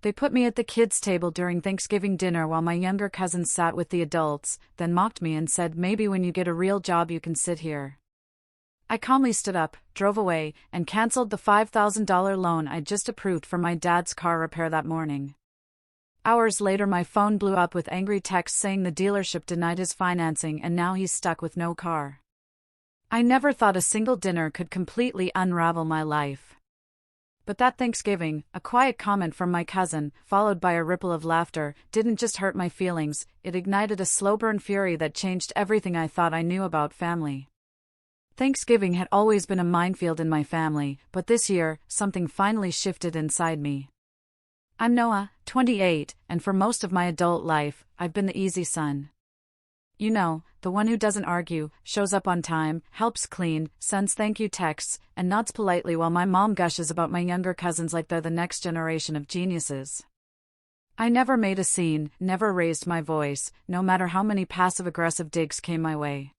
They put me at the kids' table during Thanksgiving dinner while my younger cousins sat with the adults, then mocked me and said maybe when you get a real job you can sit here. I calmly stood up, drove away, and canceled the $5,000 loan I'd just approved for my dad's car repair that morning. Hours later my phone blew up with angry texts saying the dealership denied his financing and now he's stuck with no car. I never thought a single dinner could completely unravel my life. But that Thanksgiving, a quiet comment from my cousin, followed by a ripple of laughter, didn't just hurt my feelings, it ignited a slow-burn fury that changed everything I thought I knew about family. Thanksgiving had always been a minefield in my family, but this year, something finally shifted inside me. I'm Noah, 28, and for most of my adult life, I've been the easy son. You know, the one who doesn't argue, shows up on time, helps clean, sends thank you texts, and nods politely while my mom gushes about my younger cousins like they're the next generation of geniuses. I never made a scene, never raised my voice, no matter how many passive-aggressive digs came my way.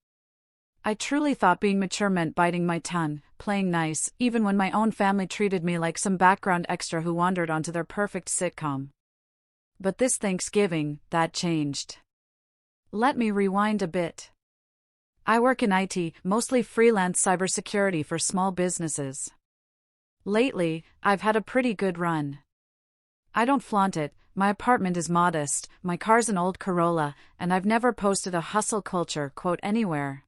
I truly thought being mature meant biting my tongue, playing nice, even when my own family treated me like some background extra who wandered onto their perfect sitcom. But this Thanksgiving, that changed. Let me rewind a bit. I work in IT, mostly freelance cybersecurity for small businesses. Lately, I've had a pretty good run. I don't flaunt it, my apartment is modest, my car's an old Corolla, and I've never posted a hustle culture quote anywhere.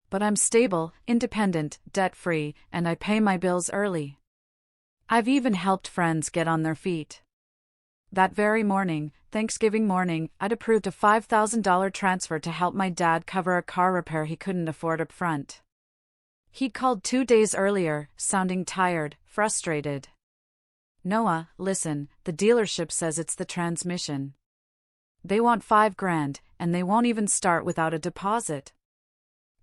But I'm stable, independent, debt-free, and I pay my bills early. I've even helped friends get on their feet. That very morning, Thanksgiving morning, I'd approved a $5,000 transfer to help my dad cover a car repair he couldn't afford up front. He'd called 2 days earlier, sounding tired, frustrated. Noah, listen, the dealership says it's the transmission. They want $5,000, and they won't even start without a deposit.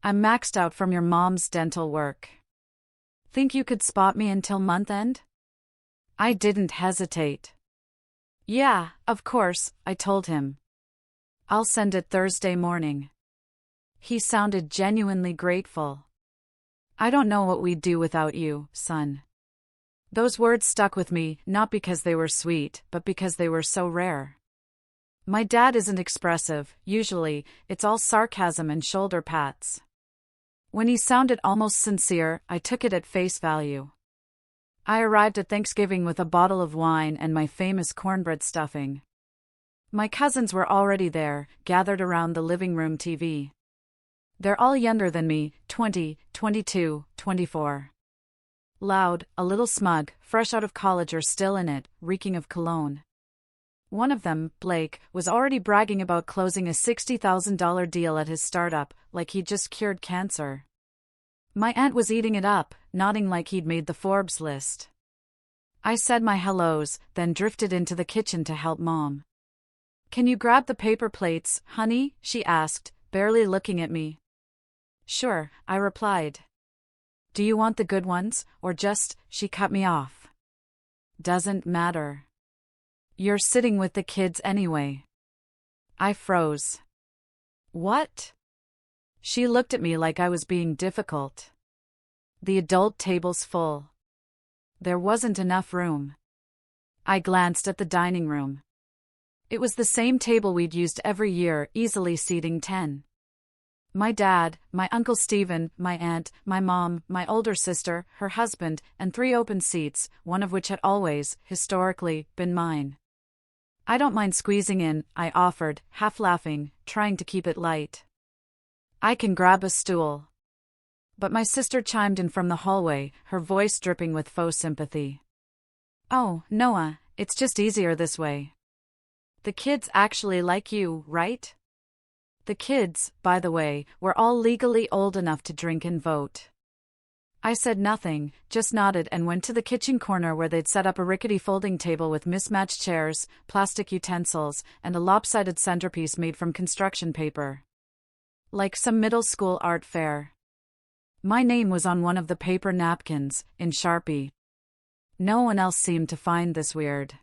I'm maxed out from your mom's dental work. Think you could spot me until month end? I didn't hesitate. Yeah, of course, I told him. I'll send it Thursday morning. He sounded genuinely grateful. I don't know what we'd do without you, son. Those words stuck with me, not because they were sweet, but because they were so rare. My dad isn't expressive, usually, it's all sarcasm and shoulder pats. When he sounded almost sincere, I took it at face value. I arrived at Thanksgiving with a bottle of wine and my famous cornbread stuffing. My cousins were already there, gathered around the living room TV. They're all younger than me, 20, 22, 24. Loud, a little smug, fresh out of college or still in it, reeking of cologne. One of them, Blake, was already bragging about closing a $60,000 deal at his startup, like he'd just cured cancer. My aunt was eating it up, nodding like he'd made the Forbes list. I said my hellos, then drifted into the kitchen to help Mom. Can you grab the paper plates, honey? She asked, barely looking at me. Sure, I replied. Do you want the good ones, or just, she cut me off. Doesn't matter. You're sitting with the kids anyway. I froze. What? She looked at me like I was being difficult. The adult table's full. There wasn't enough room. I glanced at the dining room. It was the same table we'd used every year, easily seating 10. My dad, my Uncle Stephen, my aunt, my mom, my older sister, her husband, and 3 open seats, one of which had always, historically, been mine. I don't mind squeezing in, I offered, half laughing, trying to keep it light. I can grab a stool. But my sister chimed in from the hallway, her voice dripping with faux sympathy. Oh, Noah, it's just easier this way. The kids actually like you, right? The kids, by the way, were all legally old enough to drink and vote. I said nothing, just nodded and went to the kitchen corner where they'd set up a rickety folding table with mismatched chairs, plastic utensils, and a lopsided centerpiece made from construction paper. Like some middle school art fair. My name was on one of the paper napkins, in Sharpie. No one else seemed to find this weird.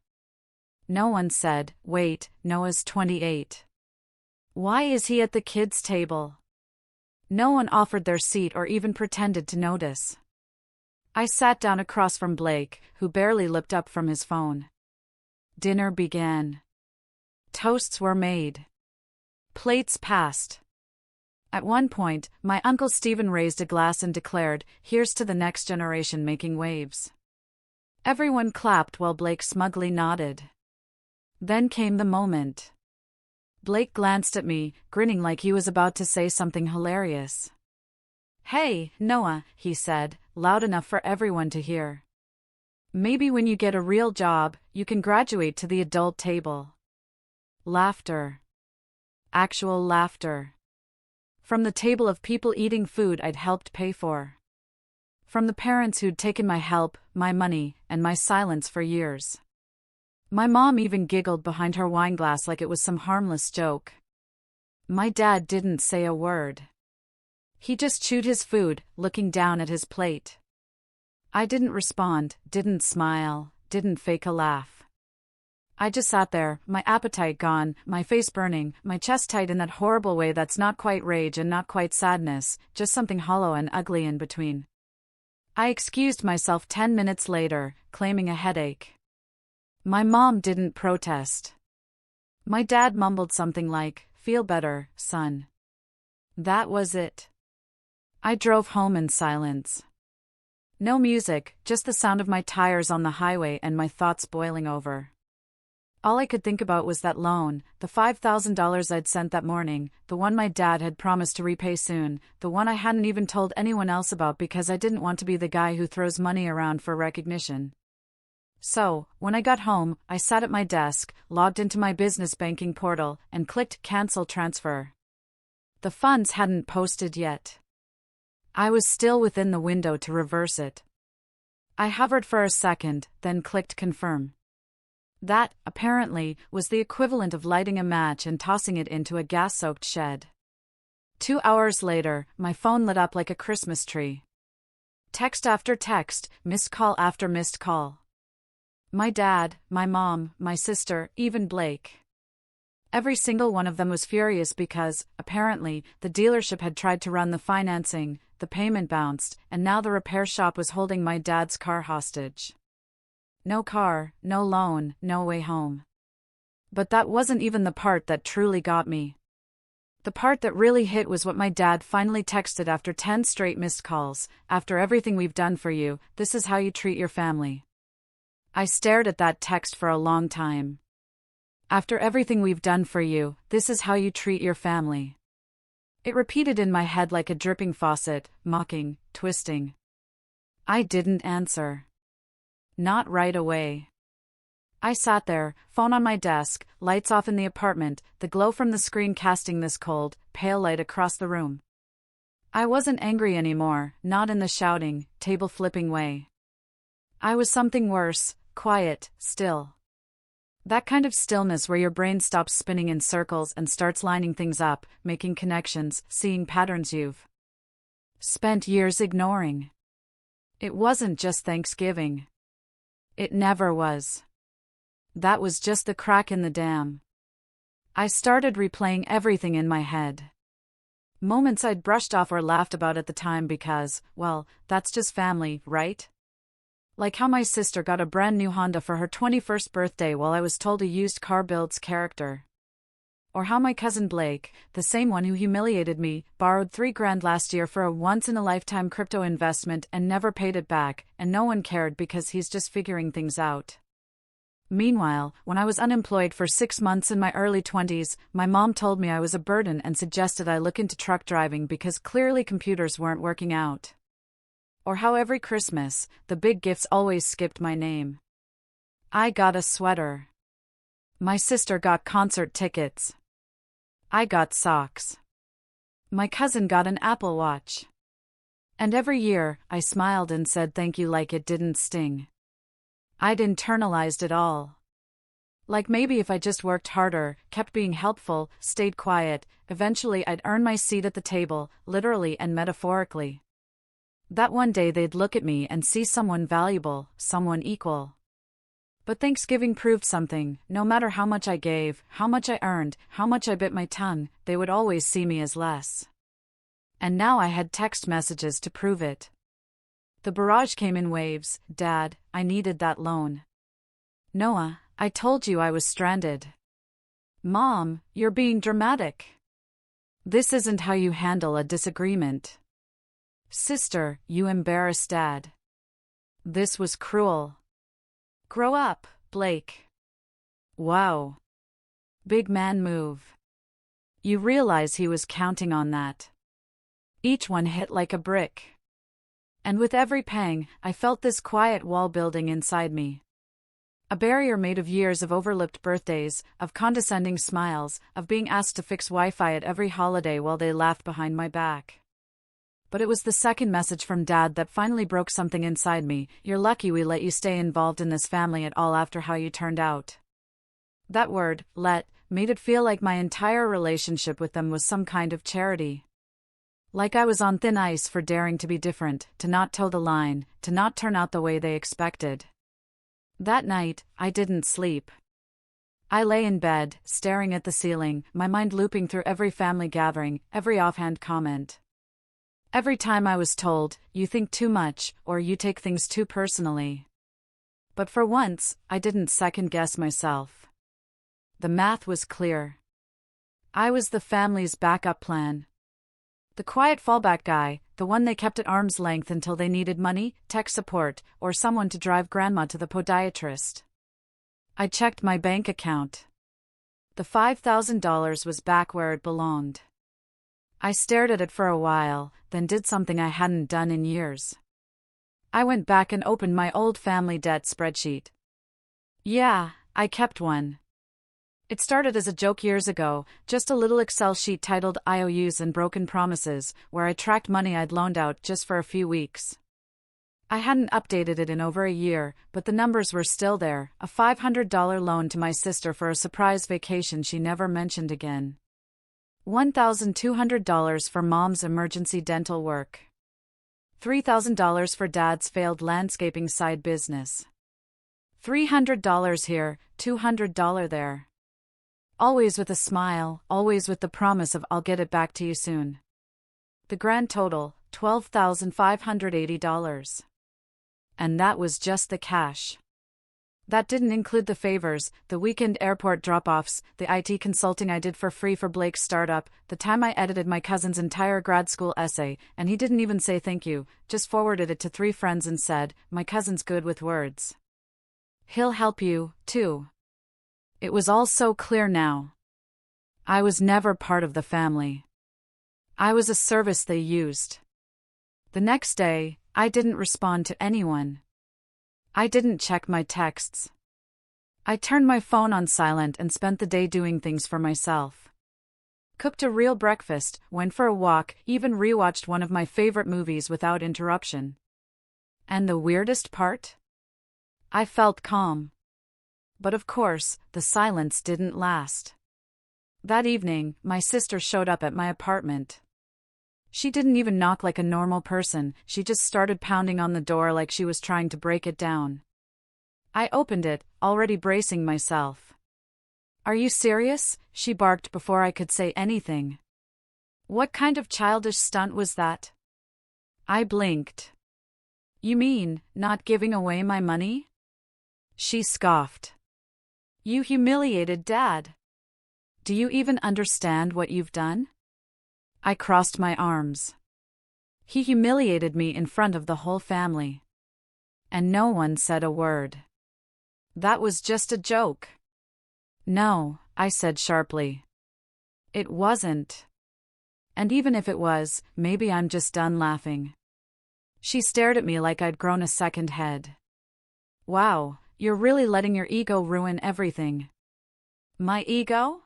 No one said, wait, Noah's 28. Why is he at the kids' table? No one offered their seat or even pretended to notice. I sat down across from Blake, who barely looked up from his phone. Dinner began. Toasts were made. Plates passed. At one point, my Uncle Stephen raised a glass and declared, "Here's to the next generation making waves." Everyone clapped while Blake smugly nodded. Then came the moment. Blake glanced at me, grinning like he was about to say something hilarious. "Hey, Noah," he said, loud enough for everyone to hear. "Maybe when you get a real job, you can graduate to the adult table." Laughter. Actual laughter. From the table of people eating food I'd helped pay for. From the parents who'd taken my help, my money, and my silence for years. My mom even giggled behind her wine glass like it was some harmless joke. My dad didn't say a word. He just chewed his food, looking down at his plate. I didn't respond, didn't smile, didn't fake a laugh. I just sat there, my appetite gone, my face burning, my chest tight in that horrible way that's not quite rage and not quite sadness, just something hollow and ugly in between. I excused myself 10 minutes later, claiming a headache. My mom didn't protest. My dad mumbled something like, "Feel better, son." That was it. I drove home in silence. No music, just the sound of my tires on the highway and my thoughts boiling over. All I could think about was that loan, the $5,000 I'd sent that morning, the one my dad had promised to repay soon, the one I hadn't even told anyone else about because I didn't want to be the guy who throws money around for recognition. So, when I got home, I sat at my desk, logged into my business banking portal, and clicked Cancel Transfer. The funds hadn't posted yet. I was still within the window to reverse it. I hovered for a second, then clicked Confirm. That, apparently, was the equivalent of lighting a match and tossing it into a gas-soaked shed. 2 hours later, my phone lit up like a Christmas tree. Text after text, missed call after missed call. My dad, my mom, my sister, even Blake. Every single one of them was furious because, apparently, the dealership had tried to run the financing, the payment bounced, and now the repair shop was holding my dad's car hostage. No car, no loan, no way home. But that wasn't even the part that truly got me. The part that really hit was what my dad finally texted after 10 straight missed calls. "After everything we've done for you, this is how you treat your family." I stared at that text for a long time. "After everything we've done for you, this is how you treat your family." It repeated in my head like a dripping faucet, mocking, twisting. I didn't answer. Not right away. I sat there, phone on my desk, lights off in the apartment, the glow from the screen casting this cold, pale light across the room. I wasn't angry anymore, not in the shouting, table-flipping way. I was something worse, quiet, still. That kind of stillness where your brain stops spinning in circles and starts lining things up, making connections, seeing patterns you've spent years ignoring. It wasn't just Thanksgiving. It never was. That was just the crack in the dam. I started replaying everything in my head. Moments I'd brushed off or laughed about at the time because, well, that's just family, right? Like how my sister got a brand new Honda for her 21st birthday while I was told a used car builds character. Or how my cousin Blake, the same one who humiliated me, borrowed $3,000 last year for a once-in-a-lifetime crypto investment and never paid it back, and no one cared because he's just figuring things out. Meanwhile, when I was unemployed for 6 months in my early 20s, my mom told me I was a burden and suggested I look into truck driving because clearly computers weren't working out. Or how every Christmas, the big gifts always skipped my name. I got a sweater. My sister got concert tickets. I got socks. My cousin got an Apple Watch. And every year, I smiled and said thank you like it didn't sting. I'd internalized it all. Like maybe if I just worked harder, kept being helpful, stayed quiet, eventually I'd earn my seat at the table, literally and metaphorically. That one day they'd look at me and see someone valuable, someone equal. But Thanksgiving proved something. No matter how much I gave, how much I earned, how much I bit my tongue, they would always see me as less. And now I had text messages to prove it. The barrage came in waves. "Dad, I needed that loan." "Noah, I told you I was stranded. Mom, you're being dramatic. This isn't how you handle a disagreement. Sister, you embarrassed Dad. This was cruel. Grow up, Blake. Wow. Big man move. You realize he was counting on that. Each one hit like a brick. And with every pang, I felt this quiet wall building inside me. A barrier made of years of overlooked birthdays, of condescending smiles, of being asked to fix Wi-Fi at every holiday while they laughed behind my back. But it was the second message from Dad that finally broke something inside me. You're lucky we let you stay involved in this family at all after how you turned out. That word, let, made it feel like my entire relationship with them was some kind of charity. Like I was on thin ice for daring to be different, to not toe the line, to not turn out the way they expected. That night, I didn't sleep. I lay in bed, staring at the ceiling, my mind looping through every family gathering, every offhand comment. Every time I was told, you think too much, or you take things too personally. But for once, I didn't second-guess myself. The math was clear. I was the family's backup plan. The quiet fallback guy, the one they kept at arm's length until they needed money, tech support, or someone to drive Grandma to the podiatrist. I checked my bank account. The $5,000 was back where it belonged. I stared at it for a while, then did something I hadn't done in years. I went back and opened my old family debt spreadsheet. Yeah, I kept one. It started as a joke years ago, just a little Excel sheet titled IOUs and Broken Promises, where I tracked money I'd loaned out just for a few weeks. I hadn't updated it in over a year, but the numbers were still there, a $500 loan to my sister for a surprise vacation she never mentioned again. $1,200 for Mom's emergency dental work. $3,000 for Dad's failed landscaping side business. $300 here, $200 there. Always with a smile, always with the promise of I'll get it back to you soon. The grand total, $12,580. And that was just the cash. That didn't include the favors, the weekend airport drop-offs, the IT consulting I did for free for Blake's startup, the time I edited my cousin's entire grad school essay, and he didn't even say thank you, just forwarded it to 3 friends and said, my cousin's good with words. He'll help you, too. It was all so clear now. I was never part of the family. I was a service they used. The next day, I didn't respond to anyone. I didn't check my texts. I turned my phone on silent and spent the day doing things for myself. Cooked a real breakfast, went for a walk, even rewatched one of my favorite movies without interruption. And the weirdest part? I felt calm. But of course, the silence didn't last. That evening, my sister showed up at my apartment. She didn't even knock like a normal person, she just started pounding on the door like she was trying to break it down. I opened it, already bracing myself. Are you serious? She barked before I could say anything. What kind of childish stunt was that? I blinked. You mean, not giving away my money? She scoffed. You humiliated Dad. Do you even understand what you've done? I crossed my arms. He humiliated me in front of the whole family. And no one said a word. That was just a joke. No, I said sharply. It wasn't. And even if it was, maybe I'm just done laughing. She stared at me like I'd grown a second head. Wow, you're really letting your ego ruin everything. My ego?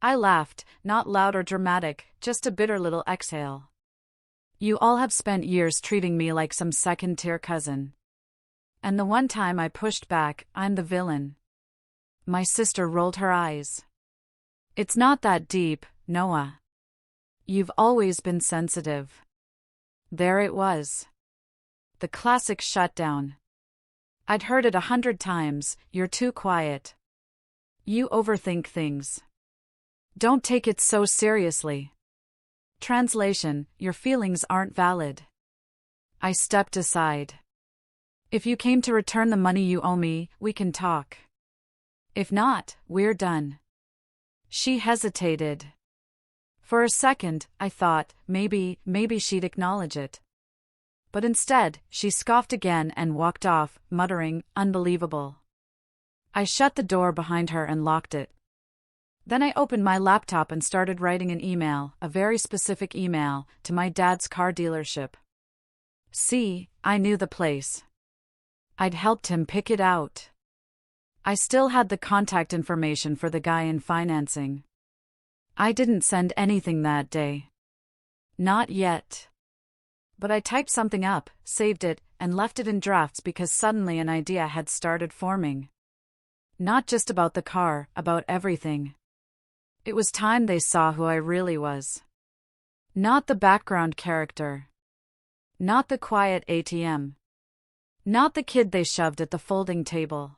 I laughed, not loud or dramatic, just a bitter little exhale. You all have spent years treating me like some second-tier cousin. And the one time I pushed back, I'm the villain. My sister rolled her eyes. It's not that deep, Noah. You've always been sensitive. There it was. The classic shutdown. I'd heard it 100 times, you're too quiet. You overthink things. Don't take it so seriously. Translation, your feelings aren't valid. I stepped aside. If you came to return the money you owe me, we can talk. If not, we're done. She hesitated. For a second, I thought, maybe she'd acknowledge it. But instead, she scoffed again and walked off, muttering, "Unbelievable." I shut the door behind her and locked it. Then I opened my laptop and started writing an email, a very specific email, to my dad's car dealership. See, I knew the place. I'd helped him pick it out. I still had the contact information for the guy in financing. I didn't send anything that day. Not yet. But I typed something up, saved it, and left it in drafts because suddenly an idea had started forming. Not just about the car, about everything. It was time they saw who I really was. Not the background character. Not the quiet ATM. Not the kid they shoved at the folding table.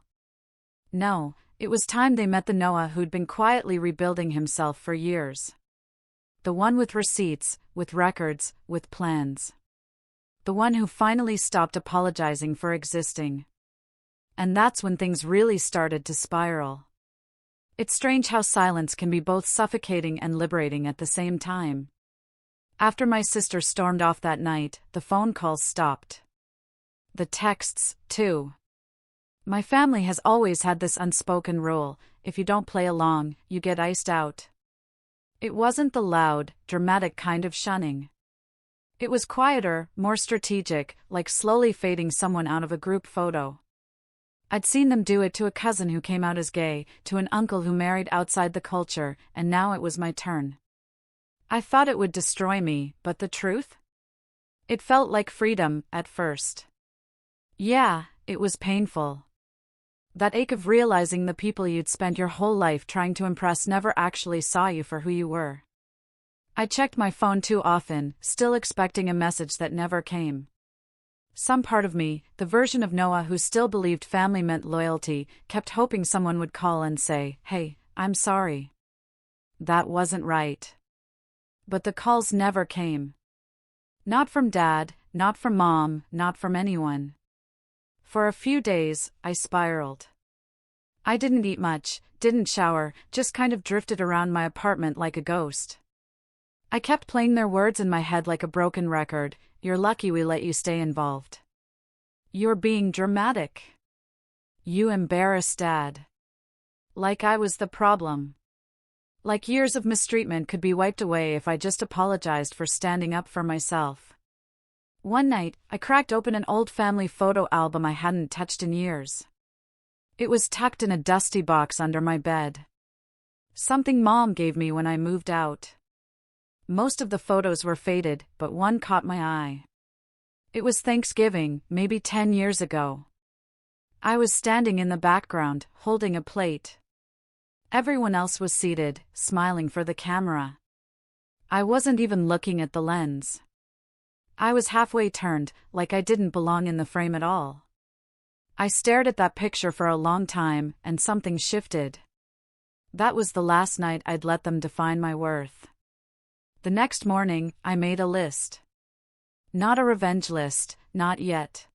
No, it was time they met the Noah who'd been quietly rebuilding himself for years. The one with receipts, with records, with plans. The one who finally stopped apologizing for existing. And that's when things really started to spiral. It's strange how silence can be both suffocating and liberating at the same time. After my sister stormed off that night, the phone calls stopped. The texts, too. My family has always had this unspoken rule: if you don't play along, you get iced out. It wasn't the loud, dramatic kind of shunning. It was quieter, more strategic, like slowly fading someone out of a group photo. I'd seen them do it to a cousin who came out as gay, to an uncle who married outside the culture, and now it was my turn. I thought it would destroy me, but the truth? It felt like freedom, at first. Yeah, it was painful. That ache of realizing the people you'd spent your whole life trying to impress never actually saw you for who you were. I checked my phone too often, still expecting a message that never came. Some part of me, the version of Noah who still believed family meant loyalty, kept hoping someone would call and say, "Hey, I'm sorry. That wasn't right." But the calls never came. Not from Dad, not from Mom, not from anyone. For a few days, I spiraled. I didn't eat much, didn't shower, just kind of drifted around my apartment like a ghost. I kept playing their words in my head like a broken record: "You're lucky we let you stay involved. You're being dramatic. You embarrassed Dad." Like I was the problem. Like years of mistreatment could be wiped away if I just apologized for standing up for myself. One night, I cracked open an old family photo album I hadn't touched in years. It was tucked in a dusty box under my bed. Something Mom gave me when I moved out. Most of the photos were faded, but one caught my eye. It was Thanksgiving, maybe 10 years ago. I was standing in the background, holding a plate. Everyone else was seated, smiling for the camera. I wasn't even looking at the lens. I was halfway turned, like I didn't belong in the frame at all. I stared at that picture for a long time, and something shifted. That was the last night I'd let them define my worth. The next morning, I made a list. Not a revenge list, not yet.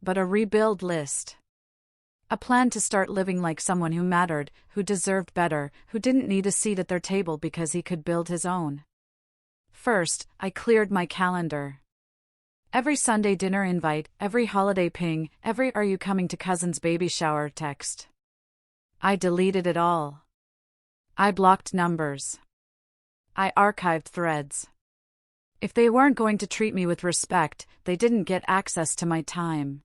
But a rebuild list. A plan to start living like someone who mattered, who deserved better, who didn't need a seat at their table because he could build his own. First, I cleared my calendar. Every Sunday dinner invite, every holiday ping, every "Are you coming to cousin's baby shower" text. I deleted it all. I blocked numbers. I archived threads. If they weren't going to treat me with respect, they didn't get access to my time.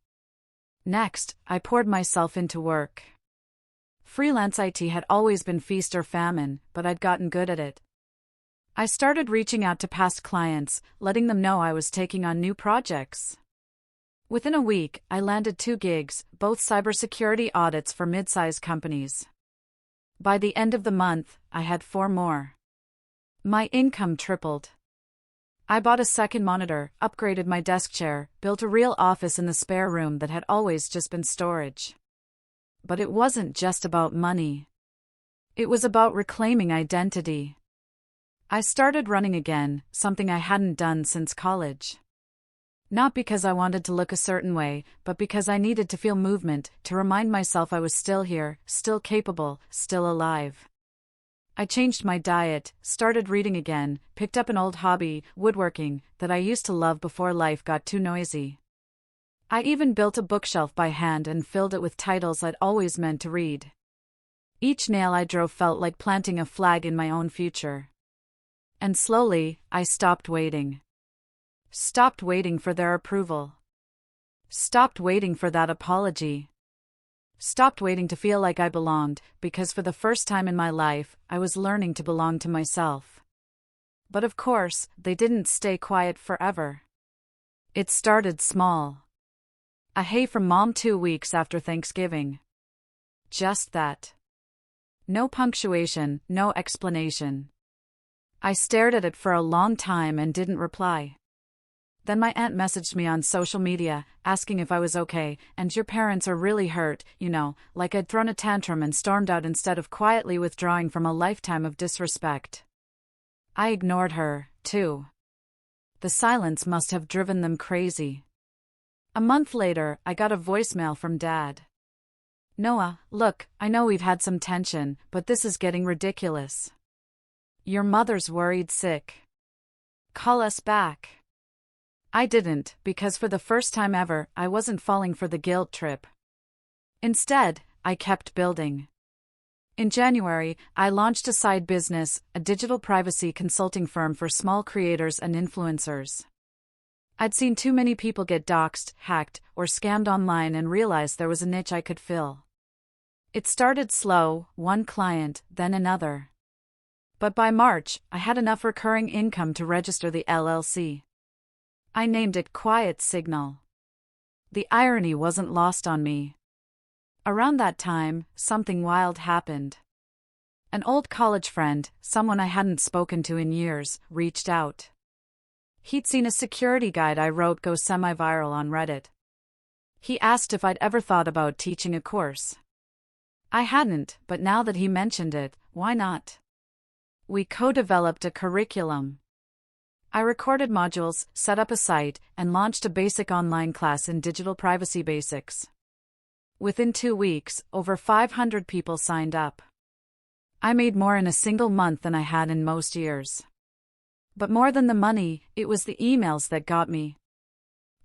Next, I poured myself into work. Freelance IT had always been feast or famine, but I'd gotten good at it. I started reaching out to past clients, letting them know I was taking on new projects. Within a week, I landed 2 gigs, both cybersecurity audits for mid-size companies. By the end of the month, I had 4 more. My income tripled. I bought a second monitor, upgraded my desk chair, built a real office in the spare room that had always just been storage. But it wasn't just about money. It was about reclaiming identity. I started running again, something I hadn't done since college. Not because I wanted to look a certain way, but because I needed to feel movement, to remind myself I was still here, still capable, still alive. I changed my diet, started reading again, picked up an old hobby, woodworking, that I used to love before life got too noisy. I even built a bookshelf by hand and filled it with titles I'd always meant to read. Each nail I drove felt like planting a flag in my own future. And slowly, I stopped waiting. Stopped waiting for their approval. Stopped waiting for that apology. Stopped waiting to feel like I belonged, because for the first time in my life, I was learning to belong to myself. But of course, they didn't stay quiet forever. It started small. A hey from Mom 2 weeks after Thanksgiving. Just that. No punctuation, no explanation. I stared at it for a long time and didn't reply. Then my aunt messaged me on social media, asking if I was okay, and your parents are really hurt, like I'd thrown a tantrum and stormed out instead of quietly withdrawing from a lifetime of disrespect. I ignored her, too. The silence must have driven them crazy. A month later, I got a voicemail from Dad. Noah, look, I know we've had some tension, but this is getting ridiculous. Your mother's worried sick. Call us back. I didn't, because for the first time ever, I wasn't falling for the guilt trip. Instead, I kept building. In January, I launched a side business, a digital privacy consulting firm for small creators and influencers. I'd seen too many people get doxxed, hacked, or scammed online and realized there was a niche I could fill. It started slow, one client, then another. But by March, I had enough recurring income to register the LLC. I named it Quiet Signal. The irony wasn't lost on me. Around that time, something wild happened. An old college friend, someone I hadn't spoken to in years, reached out. He'd seen a security guide I wrote go semi-viral on Reddit. He asked if I'd ever thought about teaching a course. I hadn't, but now that he mentioned it, why not? We co-developed a curriculum. I recorded modules, set up a site, and launched a basic online class in digital privacy basics. Within 2 weeks, over 500 people signed up. I made more in a single month than I had in most years. But more than the money, it was the emails that got me.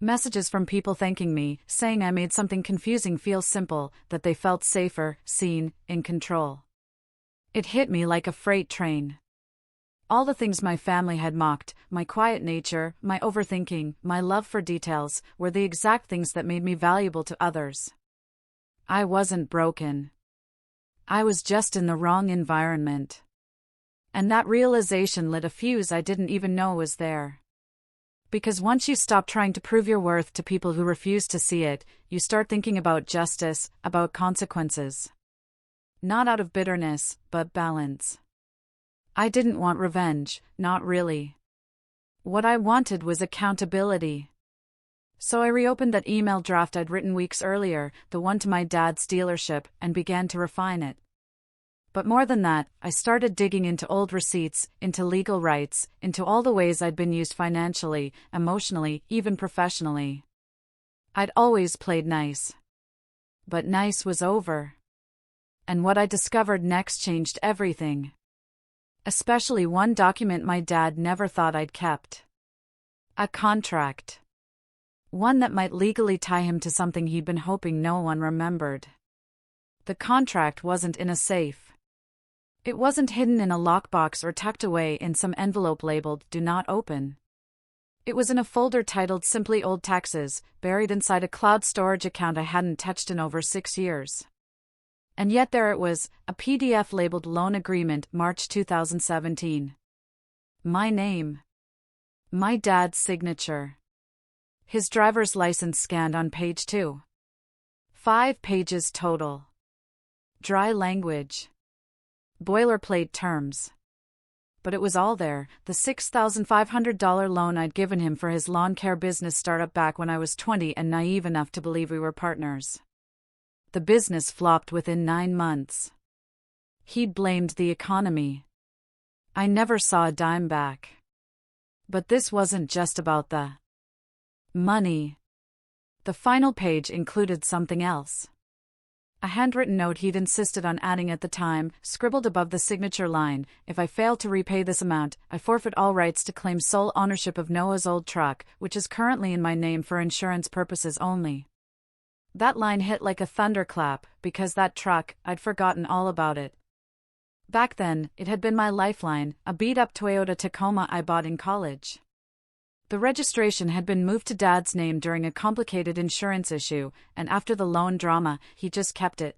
Messages from people thanking me, saying I made something confusing feel simple, that they felt safer, seen, in control. It hit me like a freight train. All the things my family had mocked, my quiet nature, my overthinking, my love for details, were the exact things that made me valuable to others. I wasn't broken. I was just in the wrong environment. And that realization lit a fuse I didn't even know was there. Because once you stop trying to prove your worth to people who refuse to see it, you start thinking about justice, about consequences. Not out of bitterness, but balance. I didn't want revenge, not really. What I wanted was accountability. So I reopened that email draft I'd written weeks earlier, the one to my dad's dealership, and began to refine it. But more than that, I started digging into old receipts, into legal rights, into all the ways I'd been used financially, emotionally, even professionally. I'd always played nice. But nice was over. And what I discovered next changed everything. Especially one document my dad never thought I'd kept. A contract. One that might legally tie him to something he'd been hoping no one remembered. The contract wasn't in a safe. It wasn't hidden in a lockbox or tucked away in some envelope labeled "Do Not Open." It was in a folder titled simply Old Taxes, buried inside a cloud storage account I hadn't touched in over 6 years. And yet there it was, a PDF labeled Loan Agreement, March 2017. My name. My dad's signature. His driver's license scanned on page 2. 5 pages total. Dry language. Boilerplate terms. But it was all there, the $6,500 loan I'd given him for his lawn care business startup back when I was 20 and naive enough to believe we were partners. The business flopped within 9 months. He'd blamed the economy. I never saw a dime back. But this wasn't just about the Money. The final page included something else. A handwritten note he'd insisted on adding at the time, scribbled above the signature line, "If I fail to repay this amount, I forfeit all rights to claim sole ownership of Noah's old truck, which is currently in my name for insurance purposes only." That line hit like a thunderclap, because that truck, I'd forgotten all about it. Back then, it had been my lifeline, a beat-up Toyota Tacoma I bought in college. The registration had been moved to Dad's name during a complicated insurance issue, and after the loan drama, he just kept it.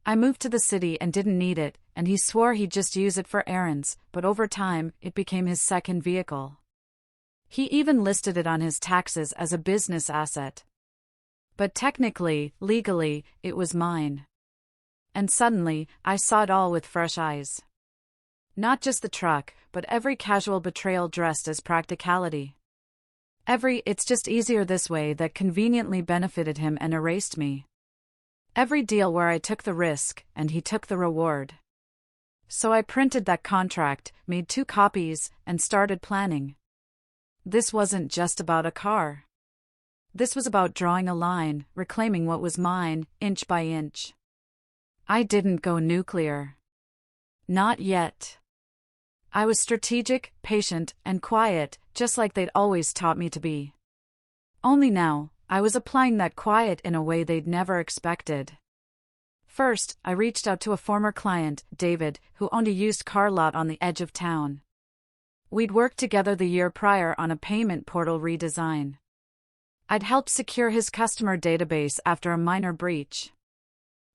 I moved to the city and didn't need it, and he swore he'd just use it for errands, but over time, it became his second vehicle. He even listed it on his taxes as a business asset. But technically, legally, it was mine. And suddenly, I saw it all with fresh eyes. Not just the truck, but every casual betrayal dressed as practicality. Every "it's just easier this way" that conveniently benefited him and erased me. Every deal where I took the risk, and he took the reward. So I printed that contract, made 2 copies, and started planning. This wasn't just about a car. This was about drawing a line, reclaiming what was mine, inch by inch. I didn't go nuclear. Not yet. I was strategic, patient, and quiet, just like they'd always taught me to be. Only now, I was applying that quiet in a way they'd never expected. First, I reached out to a former client, David, who owned a used car lot on the edge of town. We'd worked together the year prior on a payment portal redesign. I'd helped secure his customer database after a minor breach.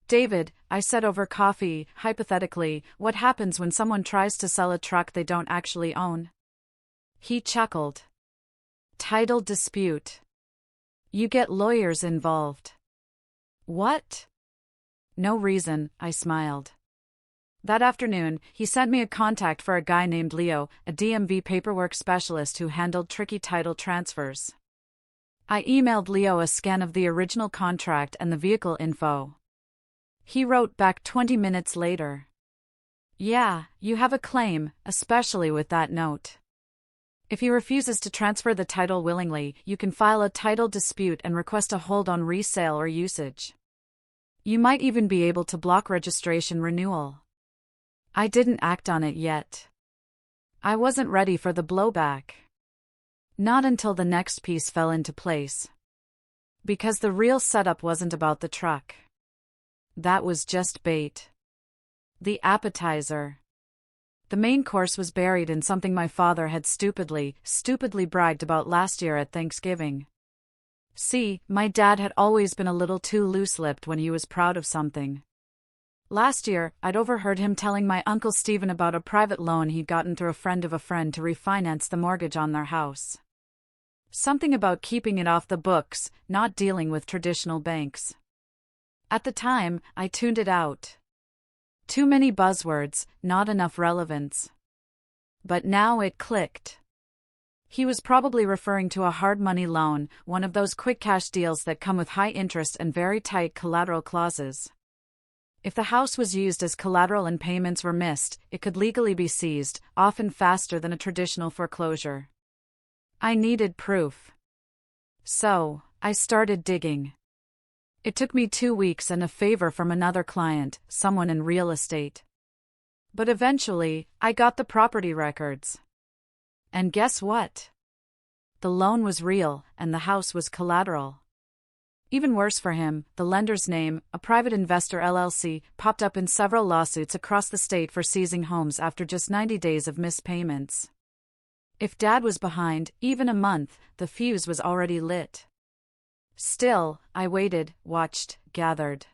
"David," I said over coffee, hypothetically, "what happens when someone tries to sell a truck they don't actually own?" He chuckled. "Title dispute. You get lawyers involved." "What?" "No reason," I smiled. That afternoon, he sent me a contact for a guy named Leo, a DMV paperwork specialist who handled tricky title transfers. I emailed Leo a scan of the original contract and the vehicle info. He wrote back 20 minutes later. "Yeah, you have a claim, especially with that note. If he refuses to transfer the title willingly, you can file a title dispute and request a hold on resale or usage. You might even be able to block registration renewal." I didn't act on it yet. I wasn't ready for the blowback. Not until the next piece fell into place. Because the real setup wasn't about the truck. That was just bait. The appetizer. The main course was buried in something my father had stupidly bragged about last year at Thanksgiving. See, my dad had always been a little too loose-lipped when he was proud of something. Last year, I'd overheard him telling my Uncle Stephen about a private loan he'd gotten through a friend of a friend to refinance the mortgage on their house. Something about keeping it off the books, not dealing with traditional banks. At the time, I tuned it out. Too many buzzwords, not enough relevance. But now it clicked. He was probably referring to a hard money loan, one of those quick cash deals that come with high interest and very tight collateral clauses. If the house was used as collateral and payments were missed, it could legally be seized, often faster than a traditional foreclosure. I needed proof. So, I started digging. It took me 2 weeks and a favor from another client, someone in real estate. But eventually, I got the property records. And guess what? The loan was real, and the house was collateral. Even worse for him, the lender's name, a private investor LLC, popped up in several lawsuits across the state for seizing homes after just 90 days of missed payments. If Dad was behind, even a month, the fuse was already lit. Still, I waited, watched, gathered.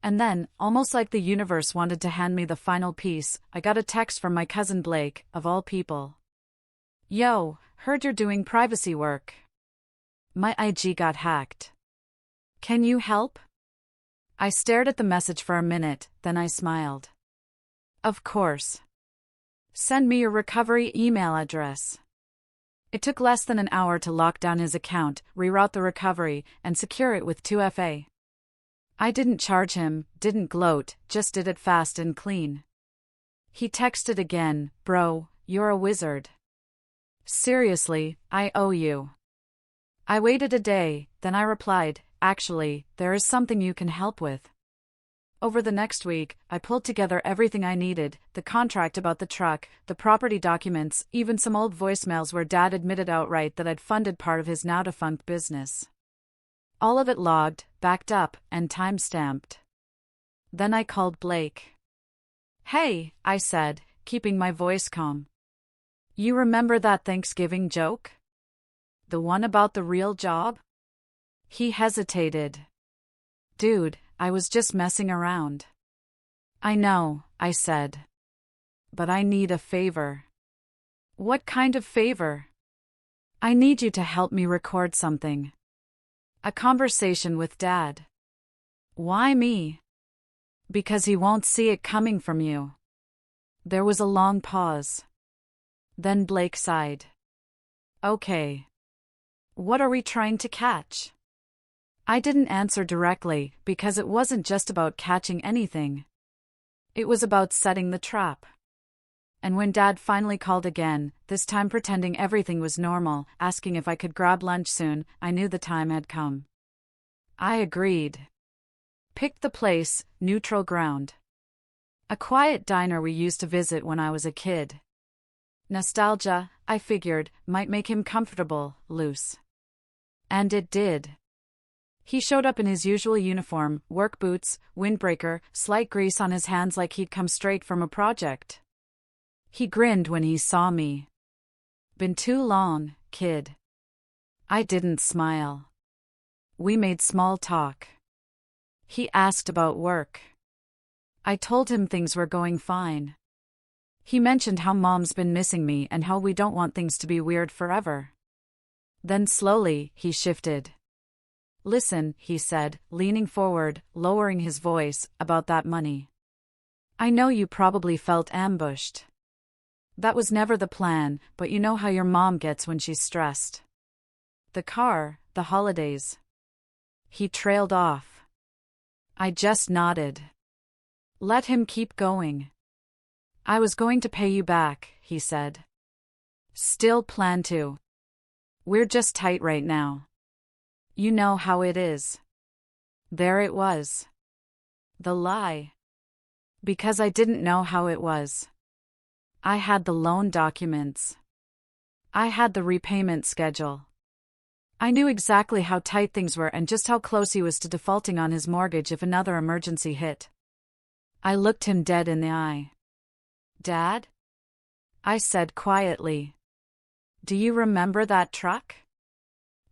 And then, almost like the universe wanted to hand me the final piece, I got a text from my cousin Blake, of all people. "Yo, heard you're doing privacy work. My IG got hacked. Can you help?" I stared at the message for a minute, then I smiled. "Of course. Send me your recovery email address." It took less than an hour to lock down his account, reroute the recovery, and secure it with 2FA. I didn't charge him, didn't gloat, just did it fast and clean. He texted again, "Bro, you're a wizard. Seriously, I owe you." I waited a day, then I replied, "Actually, there is something you can help with." Over the next week, I pulled together everything I needed, the contract about the truck, the property documents, even some old voicemails where Dad admitted outright that I'd funded part of his now-defunct business. All of it logged, backed up, and time-stamped. Then I called Blake. "Hey," I said, keeping my voice calm. "You remember that Thanksgiving joke? The one about the real job?" He hesitated. "Dude, I was just messing around." "I know," I said. "But I need a favor." "What kind of favor?" "I need you to help me record something. A conversation with Dad." "Why me?" "Because he won't see it coming from you." There was a long pause. Then Blake sighed. "Okay. What are we trying to catch?" I didn't answer directly, because it wasn't just about catching anything. It was about setting the trap. And when Dad finally called again, this time pretending everything was normal, asking if I could grab lunch soon, I knew the time had come. I agreed. Picked the place, neutral ground. A quiet diner we used to visit when I was a kid. Nostalgia, I figured, might make him comfortable, loose. And it did. He showed up in his usual uniform, work boots, windbreaker, slight grease on his hands like he'd come straight from a project. He grinned when he saw me. "Been too long, kid." I didn't smile. We made small talk. He asked about work. I told him things were going fine. He mentioned how Mom's been missing me and how we don't want things to be weird forever. Then slowly, he shifted. "Listen," he said, leaning forward, lowering his voice, "about that money. I know you probably felt ambushed. That was never the plan, but you know how your mom gets when she's stressed. The car, the holidays." He trailed off. I just nodded. Let him keep going. "I was going to pay you back," he said. "Still plan to. We're just tight right now. You know how it is." There it was. The lie. Because I didn't know how it was. I had the loan documents. I had the repayment schedule. I knew exactly how tight things were and just how close he was to defaulting on his mortgage if another emergency hit. I looked him dead in the eye. "Dad?" I said quietly. "Do you remember that truck?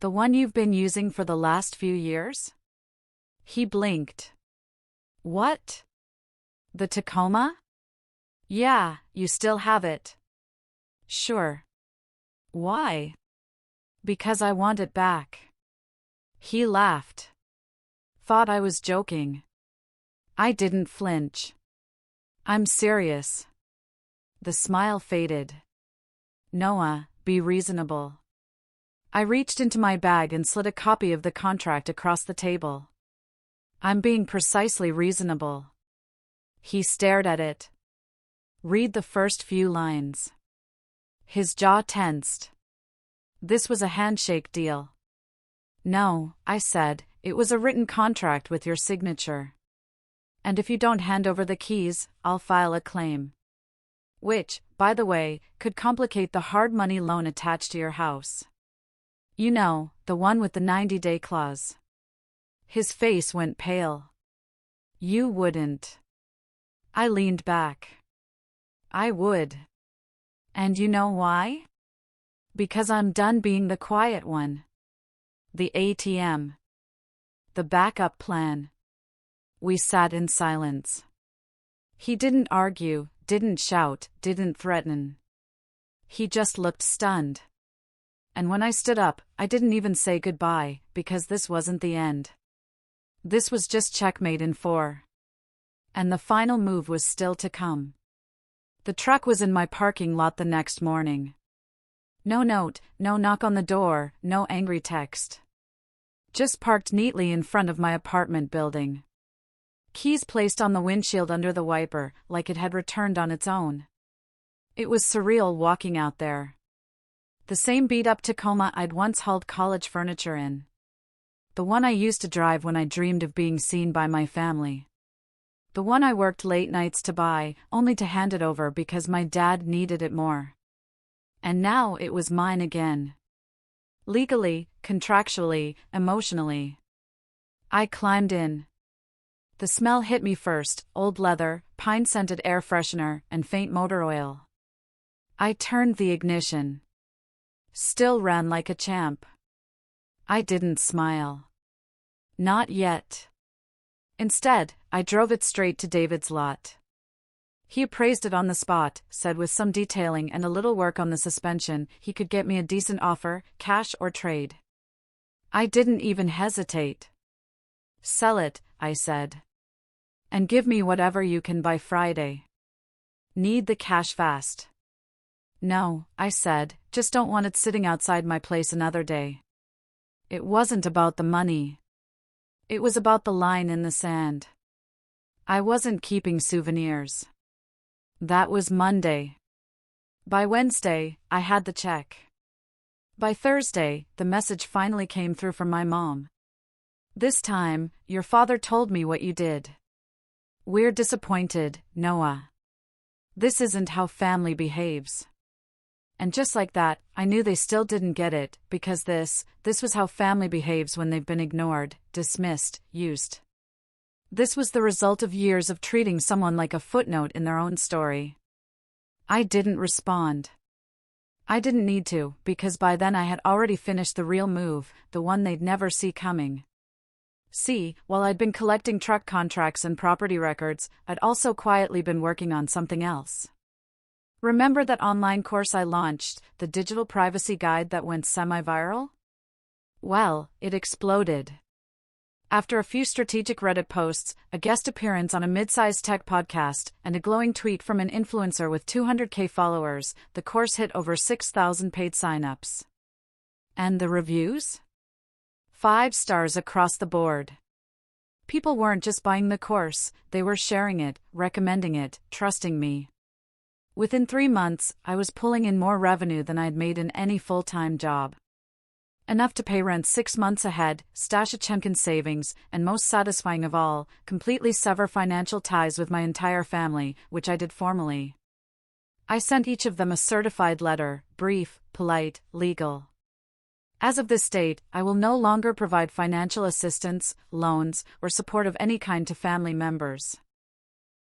The one you've been using for the last few years?" He blinked. "What? The Tacoma?" "Yeah, you still have it." "Sure." "Why?" "Because I want it back." He laughed. Thought I was joking. I didn't flinch. "I'm serious." The smile faded. "Noah, be reasonable." I reached into my bag and slid a copy of the contract across the table. "I'm being precisely reasonable." He stared at it. "Read the first few lines." His jaw tensed. This was a handshake deal. "No," I said, "it was a written contract with your signature. And if you don't hand over the keys, I'll file a claim. Which, by the way, could complicate the hard money loan attached to your house. You know, the one with the 90-day clause." His face went pale. "You wouldn't." I leaned back. "I would. And you know why? Because I'm done being the quiet one. The ATM. The backup plan." We sat in silence. He didn't argue, didn't shout, didn't threaten. He just looked stunned. And when I stood up, I didn't even say goodbye, because this wasn't the end. This was just checkmate in 4. And the final move was still to come. The truck was in my parking lot the next morning. No note, no knock on the door, no angry text. Just parked neatly in front of my apartment building. Keys placed on the windshield under the wiper, like it had returned on its own. It was surreal walking out there. The same beat-up Tacoma I'd once hauled college furniture in. The one I used to drive when I dreamed of being seen by my family. The one I worked late nights to buy, only to hand it over because my dad needed it more. And now it was mine again. Legally, contractually, emotionally. I climbed in. The smell hit me first: old leather, pine-scented air freshener, and faint motor oil. I turned the ignition. Still ran like a champ. I didn't smile. Not yet. Instead, I drove it straight to David's lot. He appraised it on the spot, said with some detailing and a little work on the suspension, he could get me a decent offer, cash or trade. I didn't even hesitate. Sell it, I said. And give me whatever you can by Friday. Need the cash fast. No, I said, just don't want it sitting outside my place another day. It wasn't about the money. It was about the line in the sand. I wasn't keeping souvenirs. That was Monday. By Wednesday, I had the check. By Thursday, the message finally came through from my mom. This time, your father told me what you did. We're disappointed, Noah. This isn't how family behaves. And just like that, I knew they still didn't get it, because this was how family behaves when they've been ignored, dismissed, used. This was the result of years of treating someone like a footnote in their own story. I didn't respond. I didn't need to, because by then I had already finished the real move, the one they'd never see coming. See, while I'd been collecting truck contracts and property records, I'd also quietly been working on something else. Remember that online course I launched, the digital privacy guide that went semi-viral? Well, it exploded. After a few strategic Reddit posts, a guest appearance on a mid-sized tech podcast, and a glowing tweet from an influencer with 200K followers, the course hit over 6,000 paid signups. And the reviews? 5 stars across the board. People weren't just buying the course, they were sharing it, recommending it, trusting me. Within 3 months, I was pulling in more revenue than I'd made in any full-time job. Enough to pay rent 6 months ahead, stash a chunk in savings, and most satisfying of all, completely sever financial ties with my entire family, which I did formally. I sent each of them a certified letter, brief, polite, legal. As of this date, I will no longer provide financial assistance, loans, or support of any kind to family members.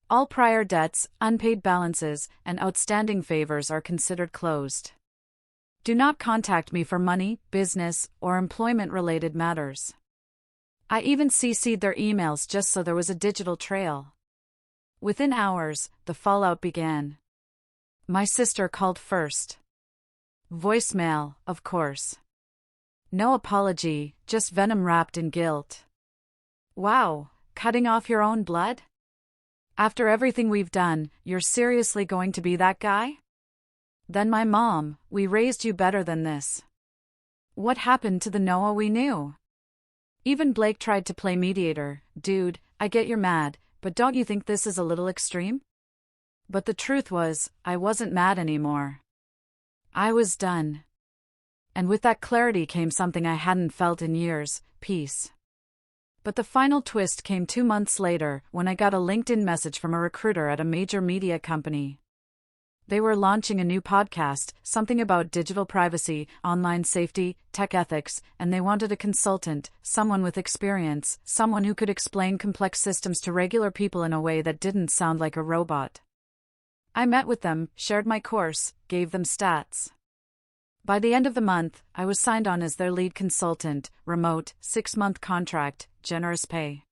All prior debts, unpaid balances, and outstanding favors are considered closed. Do not contact me for money, business, or employment-related matters. I even CC'd their emails just so there was a digital trail. Within hours, the fallout began. My sister called first. Voicemail, of course. No apology, just venom wrapped in guilt. Wow, cutting off your own blood? After everything we've done, you're seriously going to be that guy? Then my mom, we raised you better than this. What happened to the Noah we knew? Even Blake tried to play mediator. Dude, I get you're mad, but don't you think this is a little extreme? But the truth was, I wasn't mad anymore. I was done. And with that clarity came something I hadn't felt in years: peace. But the final twist came 2 months later, when I got a LinkedIn message from a recruiter at a major media company. They were launching a new podcast, something about digital privacy, online safety, tech ethics, and they wanted a consultant, someone with experience, someone who could explain complex systems to regular people in a way that didn't sound like a robot. I met with them, shared my course, gave them stats. By the end of the month, I was signed on as their lead consultant, remote, 6-month contract, generous pay.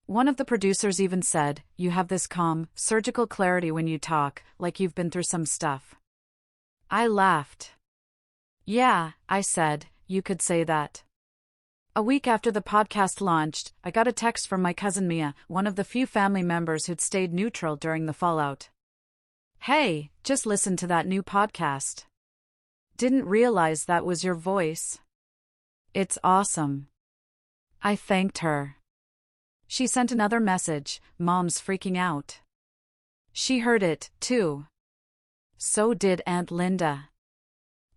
One of the producers even said, "You have this calm, surgical clarity when you talk, like you've been through some stuff." I laughed. Yeah, I said, you could say that. A week after the podcast launched, I got a text from my cousin Mia, one of the few family members who'd stayed neutral during the fallout. "Hey, just listen to that new podcast. Didn't realize that was your voice. It's awesome." I thanked her. She sent another message: "Mom's freaking out." She heard it, too. So did Aunt Linda.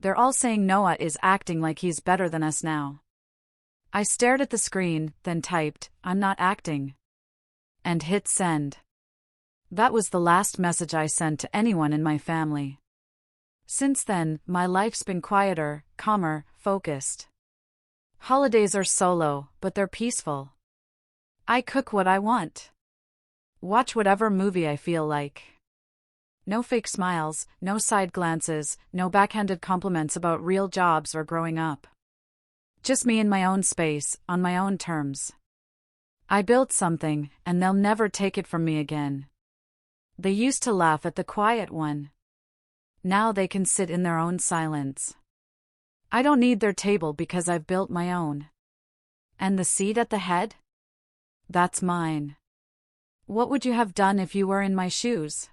They're all saying Noah is acting like he's better than us now. I stared at the screen, then typed, "I'm not acting," and hit send. That was the last message I sent to anyone in my family. Since then, my life's been quieter, calmer, focused. Holidays are solo, but they're peaceful. I cook what I want. Watch whatever movie I feel like. No fake smiles, no side glances, no backhanded compliments about real jobs or growing up. Just me in my own space, on my own terms. I built something, and they'll never take it from me again. They used to laugh at the quiet one. Now they can sit in their own silence. I don't need their table because I've built my own. And the seat at the head? That's mine. What would you have done if you were in my shoes?